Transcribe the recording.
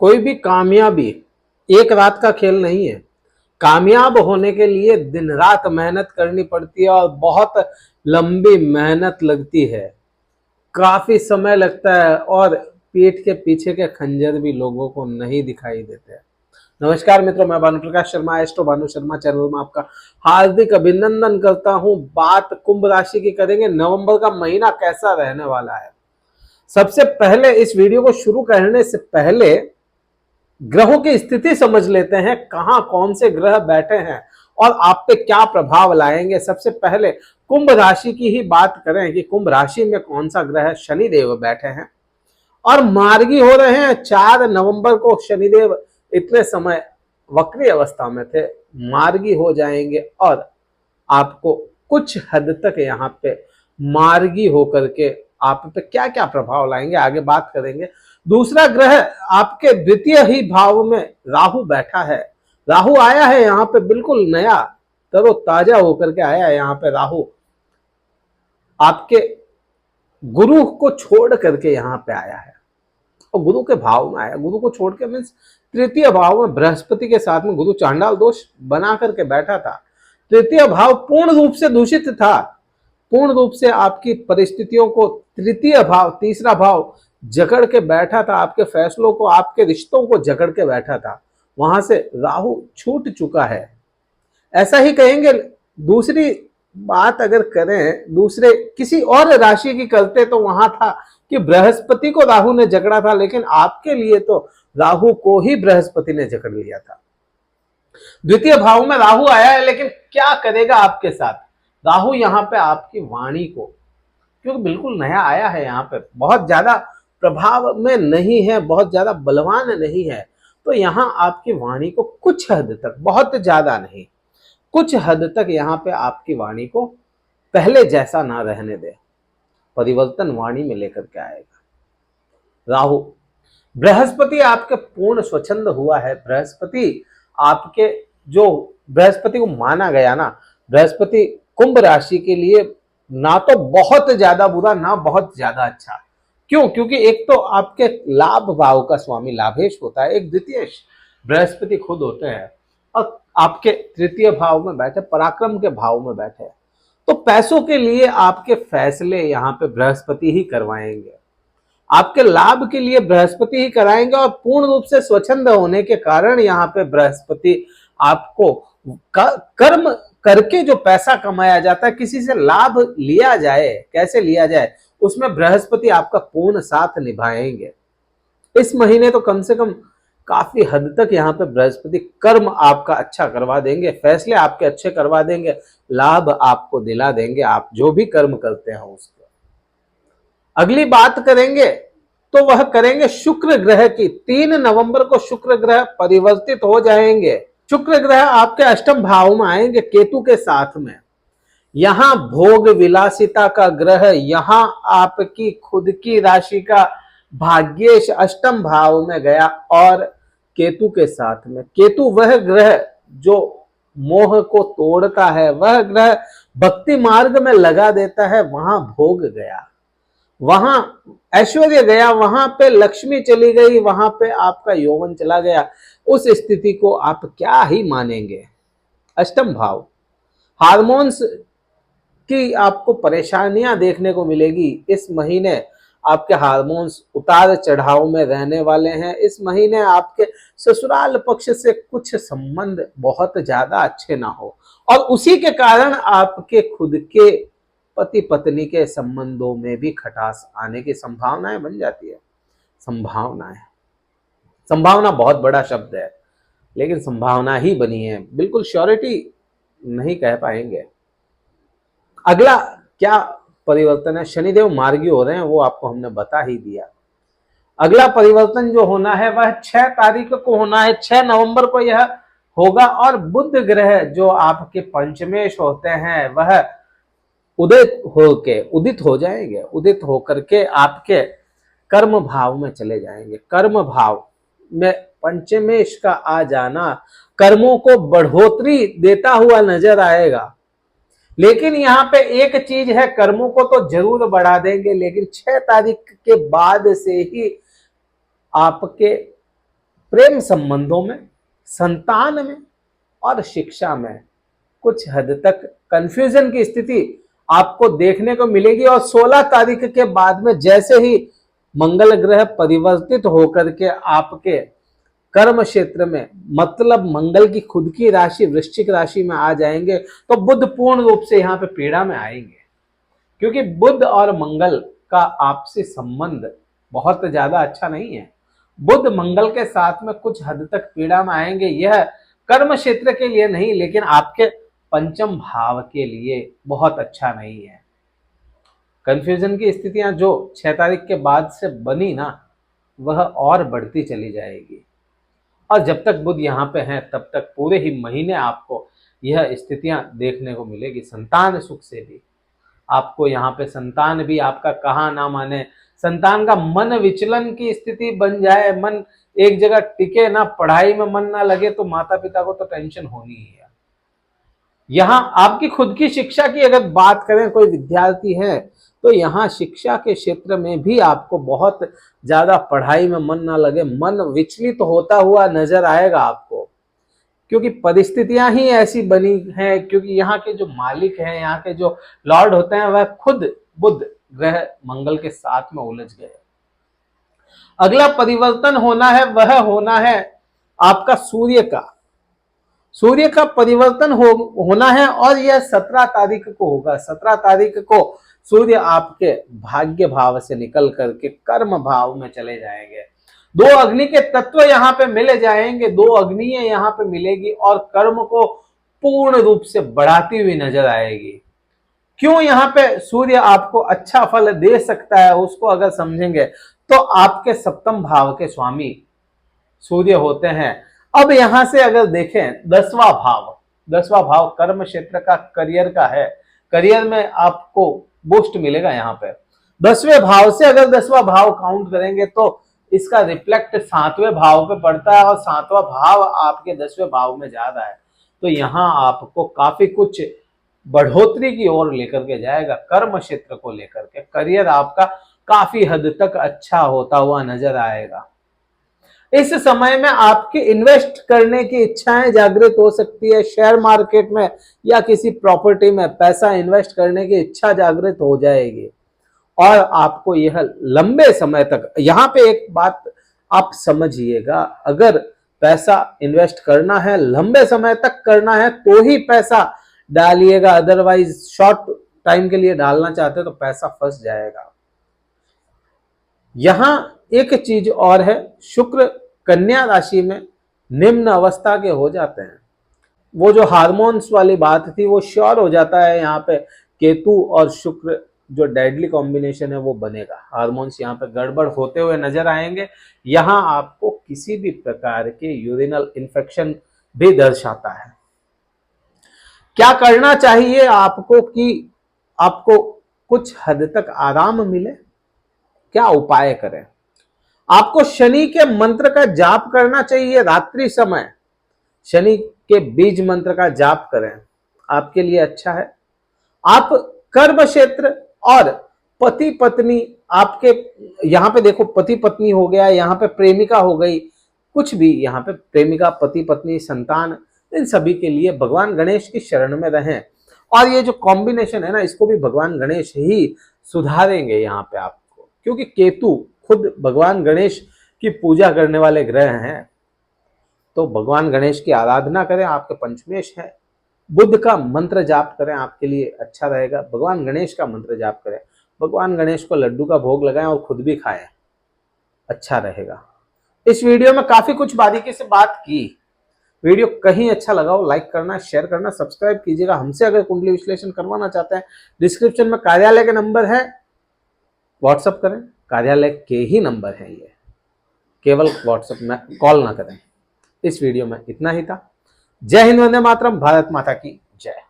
कोई भी कामयाबी एक रात का खेल नहीं है। कामयाब होने के लिए दिन रात मेहनत करनी पड़ती है और बहुत लंबी मेहनत लगती है, काफी समय लगता है और पीठ के पीछे के खंजर भी लोगों को नहीं दिखाई देते। नमस्कार मित्रों, मैं भानु प्रकाश शर्मा, एस्ट्रो भानु शर्मा चैनल में आपका हार्दिक अभिनंदन करता हूं। बात कुंभ राशि की करेंगे। नवंबर का महीना कैसा रहने वाला है। सबसे पहले इस वीडियो को शुरू करने से पहले ग्रहों की स्थिति समझ लेते हैं, कहां कौन से ग्रह बैठे हैं और आप पे क्या प्रभाव लाएंगे। सबसे पहले कुंभ राशि की ही बात करें कि कुंभ राशि में कौन सा ग्रह शनिदेव बैठे हैं और मार्गी हो रहे हैं। 4 नवंबर को शनिदेव इतने समय वक्री अवस्था में थे, मार्गी हो जाएंगे और आपको कुछ हद तक यहाँ पे मार्गी होकर के आप पे क्या क्या प्रभाव लाएंगे आगे बात करेंगे। दूसरा ग्रह आपके द्वितीय ही भाव में राहु बैठा है। राहु आया है यहाँ पे बिल्कुल नया तरोताजा होकर के आया है। यहाँ पे राहु आपके गुरु को छोड़ करके यहाँ पे आया है और गुरु के भाव में आया। गुरु को छोड़ के मीन्स तृतीय भाव में बृहस्पति के साथ में गुरु चांडाल दोष बना करके बैठा था। तृतीय भाव पूर्ण रूप से दूषित था, पूर्ण रूप से आपकी परिस्थितियों को तृतीय भाव, तीसरा भाव जकड़ के बैठा था, आपके फैसलों को, आपके रिश्तों को जकड़ के बैठा था। वहां से राहु छूट चुका है, ऐसा ही कहेंगे। दूसरी बात अगर करें, दूसरे किसी और राशि की करते तो वहां था कि बृहस्पति को राहु ने जकड़ा था, लेकिन आपके लिए तो राहु को ही बृहस्पति ने जकड़ लिया था। द्वितीय भाव में राहु आया है, लेकिन क्या करेगा आपके साथ राहु? यहां पे आपकी वाणी को, क्योंकि बिल्कुल नया आया है, यहां पे बहुत ज्यादा प्रभाव में नहीं है, बहुत ज्यादा बलवान नहीं है, तो यहां आपकी वाणी को कुछ हद तक, बहुत ज्यादा नहीं, कुछ हद तक यहां पे आपकी वाणी को पहले जैसा ना रहने दे, परिवर्तन वाणी में लेकर के आएगा राहु। बृहस्पति आपके पूर्ण स्वच्छंद हुआ है। बृहस्पति आपके, जो बृहस्पति को माना गया ना, बृहस्पति कुंभ राशि के लिए ना तो बहुत ज्यादा बुरा ना बहुत ज्यादा अच्छा। क्यों? क्योंकि एक तो आपके लाभ भाव का स्वामी लाभेश होता है, एक द्वितीय बृहस्पति खुद होते हैं और आपके तृतीय भाव में बैठे, पराक्रम के भाव में बैठे। तो पैसों के लिए आपके फैसले यहाँ पे बृहस्पति ही करवाएंगे, आपके लाभ के लिए बृहस्पति ही कराएंगे और पूर्ण रूप से स्वच्छंद होने के कारण यहाँ पे बृहस्पति आपको कर्म करके जो पैसा कमाया जाता है, किसी से लाभ लिया जाए, कैसे लिया जाए, उसमें बृहस्पति आपका पूर्ण साथ निभाएंगे। इस महीने तो कम से कम काफी हद तक यहाँ पे बृहस्पति कर्म आपका अच्छा करवा देंगे, फैसले आपके अच्छे करवा देंगे, लाभ आपको दिला देंगे, आप जो भी कर्म करते हैं उसको। अगली बात करेंगे तो वह करेंगे शुक्र ग्रह की। 3 नवंबर को शुक्र ग्रह परिवर्तित हो जाएंगे। शुक्र ग्रह आपके अष्टम भाव में आएंगे केतु के साथ में। यहां भोग विलासिता का ग्रह, यहां आपकी खुद की राशि का भाग्येश अष्टम भाव में गया और केतु के साथ में। केतु वह ग्रह जो मोह को तोड़ता है, वह ग्रह भक्ति मार्ग में लगा देता है। वहां भोग गया, वहां ऐश्वर्य गया, वहां पे लक्ष्मी चली गई, वहां पे आपका यौवन चला गया। उस स्थिति को आप क्या ही मानेंगे। अष्टम भाव, हार्मोन्स की आपको परेशानियां देखने को मिलेगी। इस महीने आपके हार्मोन्स उतार चढ़ाव में रहने वाले हैं। इस महीने आपके ससुराल पक्ष से कुछ संबंध बहुत ज्यादा अच्छे ना हो और उसी के कारण आपके खुद के पति पत्नी के संबंधों में भी खटास आने की संभावनाएं बन जाती है। संभावनाएं, संभावना बहुत बड़ा शब्द है, लेकिन संभावना ही बनी है, बिल्कुल श्योरिटी नहीं कह पाएंगे। अगला क्या परिवर्तन है? शनिदेव मार्गी हो रहे हैं, वो आपको हमने बता ही दिया। अगला परिवर्तन जो होना है वह 6 तारीख को होना है, 6 नवंबर को यह होगा और बुध ग्रह जो आपके पंचमेश होते हैं वह उदित हो जाएंगे। उदित होकर के आपके कर्म भाव में चले जाएंगे। कर्म भाव में पंचमेश का आ जाना कर्मों को बढ़ोतरी देता हुआ नजर आएगा। लेकिन यहाँ पे एक चीज है, कर्मों को तो जरूर बढ़ा देंगे, लेकिन 6 तारीख के बाद से ही आपके प्रेम संबंधों में, संतान में और शिक्षा में कुछ हद तक कंफ्यूजन की स्थिति आपको देखने को मिलेगी। और 16 तारीख के बाद में जैसे ही मंगल ग्रह परिवर्तित होकर के आपके कर्म क्षेत्र में, मतलब मंगल की खुद की राशि वृश्चिक राशि में आ जाएंगे, तो बुध पूर्ण रूप से यहाँ पे पीड़ा में आएंगे, क्योंकि बुध और मंगल का आपसी संबंध बहुत ज्यादा अच्छा नहीं है। बुध मंगल के साथ में कुछ हद तक पीड़ा में आएंगे। यह कर्म क्षेत्र के लिए नहीं, लेकिन आपके पंचम भाव के लिए बहुत अच्छा नहीं है। कंफ्यूजन की स्थितियां जो 6 तारीख के बाद से बनी ना, वह और बढ़ती चली जाएगी। और जब तक बुध यहाँ पे हैं तब तक पूरे ही महीने आपको यह स्थितियां देखने को मिलेगी। संतान सुख से भी आपको यहाँ पे, संतान भी आपका कहा ना माने, संतान का मन विचलन की स्थिति बन जाए, मन एक जगह टिके ना, पढ़ाई में मन ना लगे, तो माता पिता को तो टेंशन होनी ही है। यहाँ आपकी खुद की शिक्षा की अगर बात करें, कोई विद्यार्थी है तो यहाँ शिक्षा के क्षेत्र में भी आपको बहुत ज्यादा पढ़ाई में मन ना लगे, मन विचलित होता हुआ नजर आएगा आपको, क्योंकि परिस्थितियां ही ऐसी बनी हैं। क्योंकि यहाँ के जो मालिक हैं, यहाँ के जो लॉर्ड होते हैं, वह खुद बुध ग्रह मंगल के साथ में उलझ गए। अगला परिवर्तन होना है, वह होना है आपका सूर्य का। सूर्य का परिवर्तन होना है और यह 17 तारीख को होगा। 17 तारीख को सूर्य आपके भाग्य भाव से निकल करके कर्म भाव में चले जाएंगे। 2 अग्नि के तत्व यहाँ पे मिले जाएंगे, 2 अग्नियां यहाँ पे मिलेगी और कर्म को पूर्ण रूप से बढ़ाती हुई नजर आएगी। क्यों यहाँ पे सूर्य आपको अच्छा फल दे सकता है, उसको अगर समझेंगे तो आपके सप्तम भाव के स्वामी सूर्य होते हैं। अब यहां से अगर देखें 10वां भाव कर्म क्षेत्र का, करियर का है। करियर में आपको बूस्ट मिलेगा। यहाँ पे 10वें भाव से अगर 10वां भाव काउंट करेंगे तो इसका रिफ्लेक्ट 7वें भाव पे पड़ता है और 7वां भाव आपके 10वें भाव में जा रहा है। तो यहाँ आपको काफी कुछ बढ़ोतरी की ओर लेकर के जाएगा। कर्म क्षेत्र को लेकर के करियर आपका काफी हद तक अच्छा होता हुआ नजर आएगा। इस समय में आपकी इन्वेस्ट करने की इच्छाएं जागृत हो सकती है। शेयर मार्केट में या किसी प्रॉपर्टी में पैसा इन्वेस्ट करने की इच्छा जागृत हो जाएगी और आपको यह लंबे समय तक, यहां पे एक बात आप समझिएगा, अगर पैसा इन्वेस्ट करना है, लंबे समय तक करना है तो ही पैसा डालिएगा, अदरवाइज शॉर्ट टाइम के लिए डालना चाहते तो पैसा फंस जाएगा। यहां एक चीज और है, शुक्र कन्या राशि में निम्न अवस्था के हो जाते हैं। वो जो हार्मोन्स वाली बात थी वो श्योर हो जाता है। यहाँ पे केतु और शुक्र जो डेडली कॉम्बिनेशन है वो बनेगा। हार्मोन्स यहाँ पे गड़बड़ होते हुए नजर आएंगे। यहाँ आपको किसी भी प्रकार के यूरिनल इन्फेक्शन भी दर्शाता है। क्या करना चाहिए आपको कि आपको कुछ हद तक आराम मिले? क्या उपाय करें? आपको शनि के मंत्र का जाप करना चाहिए। रात्रि समय शनि के बीज मंत्र का जाप करें, आपके लिए अच्छा है। आप कर्म क्षेत्र और पति पत्नी, आपके यहां पे देखो पति पत्नी हो गया, यहां पे प्रेमिका हो गई, कुछ भी यहाँ पे प्रेमिका, पति पत्नी, संतान, इन सभी के लिए भगवान गणेश की शरण में रहें। और ये जो कॉम्बिनेशन है ना, इसको भी भगवान गणेश ही सुधारेंगे यहाँ पे आपको, क्योंकि केतु खुद भगवान गणेश की पूजा करने वाले ग्रह हैं। तो भगवान गणेश की आराधना करें, आपके पंचमेश है। बुद्ध का मंत्र जाप करें, आपके लिए अच्छा रहेगा। भगवान गणेश का मंत्र जाप करें, भगवान गणेश को लड्डू का भोग लगाएं और खुद भी खाएं, अच्छा रहेगा। इस वीडियो में काफी कुछ बारीकी से बात की। वीडियो कहीं अच्छा लगा हो लाइक करना, शेयर करना, सब्सक्राइब कीजिएगा। हमसे अगर कुंडली विश्लेषण करवाना चाहते हैं, डिस्क्रिप्शन में कार्यालय के नंबर है, व्हाट्सएप करें। कार्यालय के ही नंबर है ये, केवल व्हाट्सएप में कॉल ना करें। इस वीडियो में इतना ही था। जय हिंद, वंदे मातरम, भारत माता की जय।